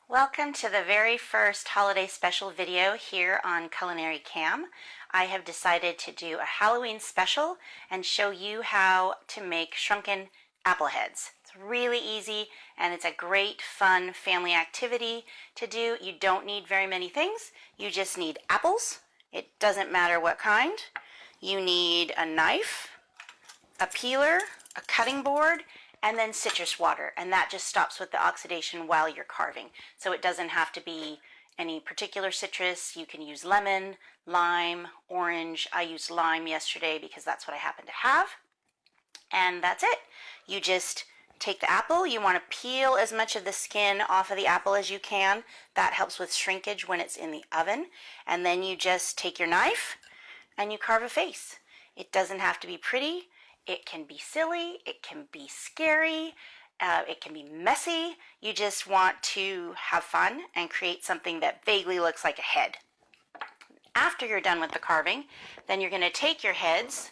Welcome to the very first holiday special video here on Culinary Cam. I have decided to do a Halloween special and show you how to make shrunken apple heads. It's really easy and it's a great fun family activity to do. You don't need very many things. You just need apples. It doesn't matter what kind. You need a knife, a peeler, a cutting board, and then citrus water, and that just stops with the oxidation while you're carving. So it doesn't have to be any particular citrus. You can use lemon, lime, orange. I used lime yesterday because that's what I happen to have. And that's it. You just take the apple. You want to peel as much of the skin off of the apple as you can. That helps with shrinkage when it's in the oven. And then you just take your knife and you carve a face. It doesn't have to be pretty. It can be silly, it can be scary, it can be messy. You just want to have fun and create something that vaguely looks like a head. After you're done with the carving, then you're going to take your heads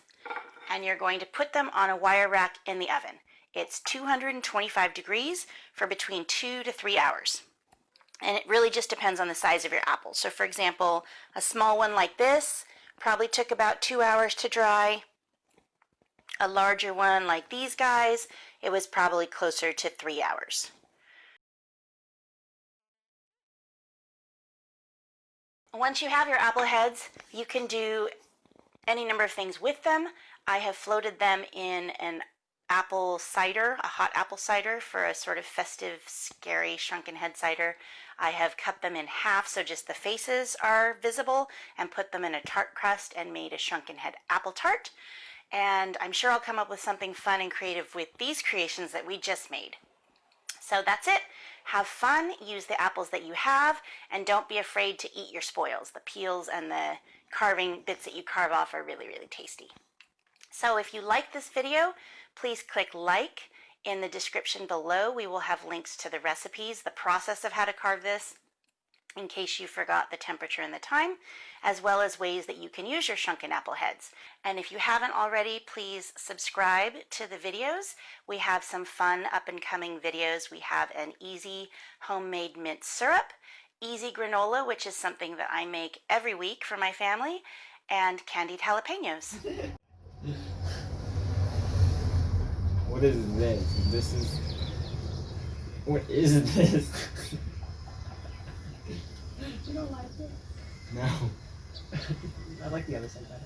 and you're going to put them on a wire rack in the oven. It's 225 degrees for between 2 to 3 hours. And it really just depends on the size of your apple. So for example, a small one like this probably took about 2 hours to dry. A larger one like these guys, it was probably closer to 3 hours. Once you have your apple heads, you can do any number of things with them. I have floated them in an apple cider, a hot apple cider for a sort of festive, scary shrunken head cider. I have cut them in half so just the faces are visible and put them in a tart crust and made a shrunken head apple tart. And I'm sure I'll come up with something fun and creative with these creations that we just made. So that's it. Have fun, use the apples that you have, and don't be afraid to eat your spoils. The peels and the carving bits that you carve off are really, really tasty. So if you like this video, please click like. In the description below, we will have links to the recipes, the process of how to carve this, in case you forgot the temperature and the time, as well as ways that you can use your shrunken apple heads. And if you haven't already, please subscribe to the videos. We have some fun up and coming videos. We have an easy homemade mint syrup, easy granola, which is something that I make every week for my family, and candied jalapenos. What is this? What is this? You don't like it? No. I like the other side better.